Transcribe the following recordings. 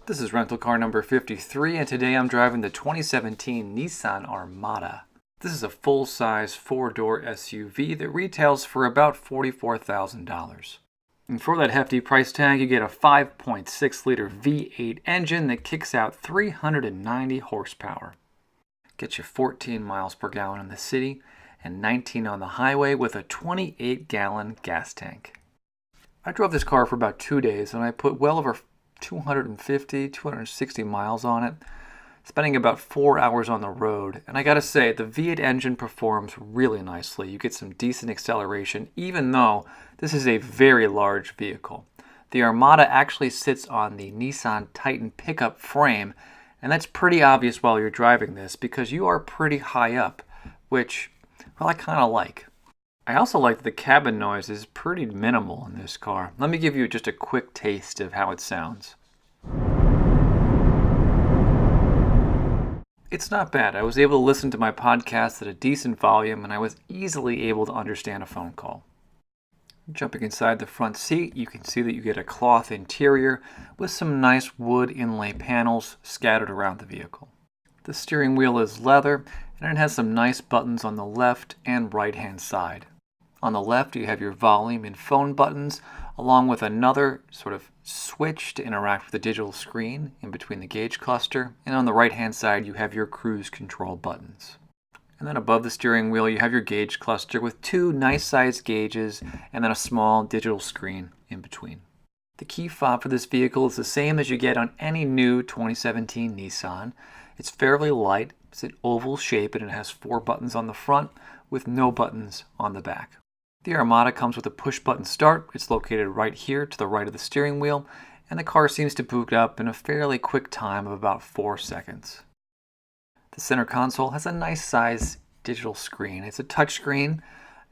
This is rental car number 53, and today I'm driving the 2017 Nissan Armada. This is a full-size 4-door SUV that retails for about $44,000. And for that hefty price tag, you get a 5.6-liter V8 engine that kicks out 390 horsepower. Gets you 14 miles per gallon in the city and 19 on the highway with a 28-gallon gas tank. I drove this car for about 2 days and I put well over 260 miles on it, spending about 4 hours on the road. And I gotta say, the V8 engine performs really nicely. You get some decent acceleration, even though this is a very large vehicle. The Armada actually sits on the Nissan Titan pickup frame, and that's pretty obvious while you're driving this because you are pretty high up, which, well, I kind of like. I also like that the cabin noise is pretty minimal in this car. Let me give you just a quick taste of how it sounds. It's not bad. I was able to listen to my podcast at a decent volume and I was easily able to understand a phone call. Jumping inside the front seat, you can see that you get a cloth interior with some nice wood inlay panels scattered around the vehicle. The steering wheel is leather and it has some nice buttons on the left and right hand side. On the left, you have your volume and phone buttons, along with another sort of switch to interact with the digital screen in between the gauge cluster. And on the right-hand side, you have your cruise control buttons. And then above the steering wheel, you have your gauge cluster with 2 nice-sized gauges and then a small digital screen in between. The key fob for this vehicle is the same as you get on any new 2017 Nissan. It's fairly light, it's an oval shape, and it has 4 buttons on the front with no buttons on the back. The Armada comes with a push-button start. It's located right here to the right of the steering wheel, and the car seems to boot up in a fairly quick time of about 4 seconds. The center console has a nice size digital screen. It's a touchscreen.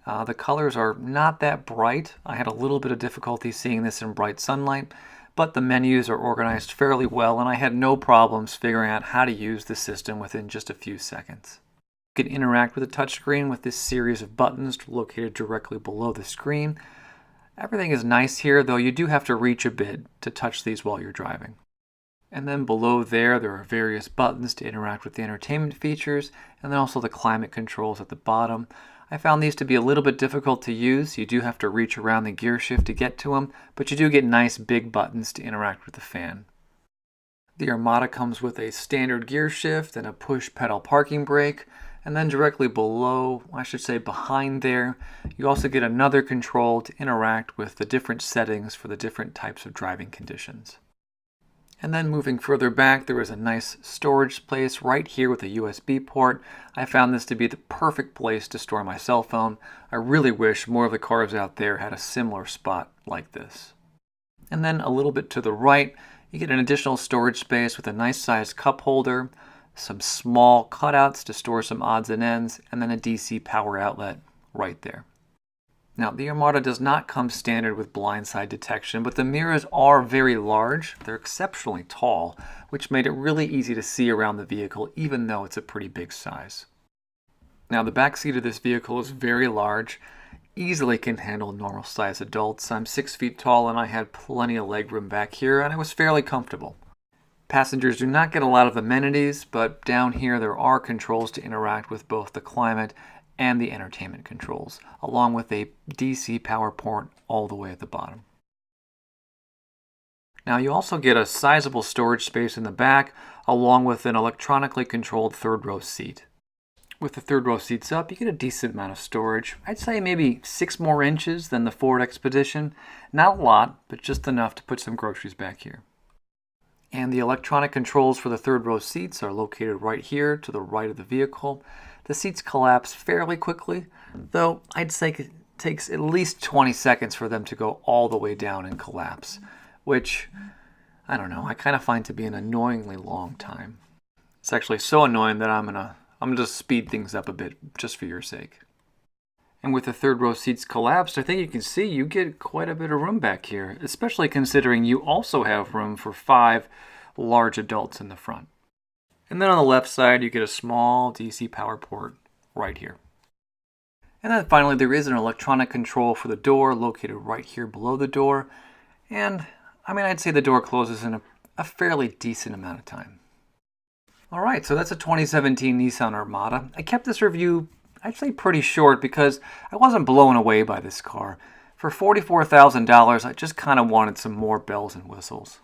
The colors are not that bright. I had a little bit of difficulty seeing this in bright sunlight, but the menus are organized fairly well, and I had no problems figuring out how to use the system within just a few seconds. You can interact with the touchscreen with this series of buttons located directly below the screen. Everything is nice here, though you do have to reach a bit to touch these while you're driving. And then below there are various buttons to interact with the entertainment features, and then also the climate controls at the bottom. I found these to be a little bit difficult to use. You do have to reach around the gear shift to get to them, but you do get nice big buttons to interact with the fan. The Armada comes with a standard gear shift and a push pedal parking brake. And then directly below, I should say behind there, you also get another control to interact with the different settings for the different types of driving conditions. And then moving further back, there is a nice storage space right here with a USB port. I found this to be the perfect place to store my cell phone. I really wish more of the cars out there had a similar spot like this. And then a little bit to the right, you get an additional storage space with a nice sized cup holder, some small cutouts to store some odds and ends, and then a DC power outlet right there. Now, the Armada does not come standard with blindside detection, but the mirrors are very large. They're exceptionally tall, which made it really easy to see around the vehicle, even though it's a pretty big size. Now, the back seat of this vehicle is very large, easily can handle normal-sized adults. I'm 6 feet tall, and I had plenty of legroom back here, and I was fairly comfortable. Passengers do not get a lot of amenities, but down here there are controls to interact with both the climate and the entertainment controls, along with a DC power port all the way at the bottom. Now you also get a sizable storage space in the back, along with an electronically controlled third row seat. With the third row seats up, you get a decent amount of storage. I'd say maybe 6 more inches than the Ford Expedition. Not a lot, but just enough to put some groceries back here. And the electronic controls for the third row seats are located right here to the right of the vehicle. The seats collapse fairly quickly, though I'd say it takes at least 20 seconds for them to go all the way down and collapse, which, I don't know, I kind of find to be an annoyingly long time. It's actually so annoying that I'm gonna just speed things up a bit just for your sake. And with the third row seats collapsed, I think you can see you get quite a bit of room back here, especially considering you also have room for 5 large adults in the front. And then on the left side, you get a small DC power port right here. And then finally, there is an electronic control for the door located right here below the door. And I mean, I'd say the door closes in a fairly decent amount of time. Alright, so that's a 2017 Nissan Armada. I kept this review actually pretty short because I wasn't blown away by this car. For $44,000, I just kind of wanted some more bells and whistles.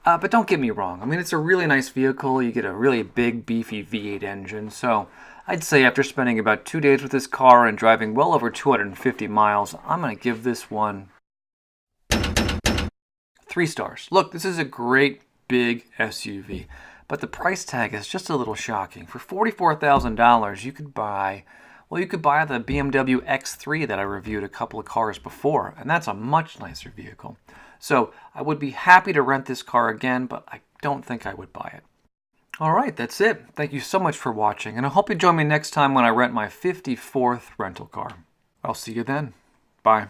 But don't get me wrong, I mean, it's a really nice vehicle. You get a really big, beefy V8 engine, so I'd say after spending about 2 days with this car and driving well over 250 miles, I'm going to give this one 3 stars. Look, this is a great, big SUV, but the price tag is just a little shocking. For $44,000, you could buy the BMW X3 that I reviewed a couple of cars before, and that's a much nicer vehicle. So I would be happy to rent this car again, but I don't think I would buy it. Alright, that's it. Thank you so much for watching, and I hope you join me next time when I rent my 54th rental car. I'll see you then. Bye.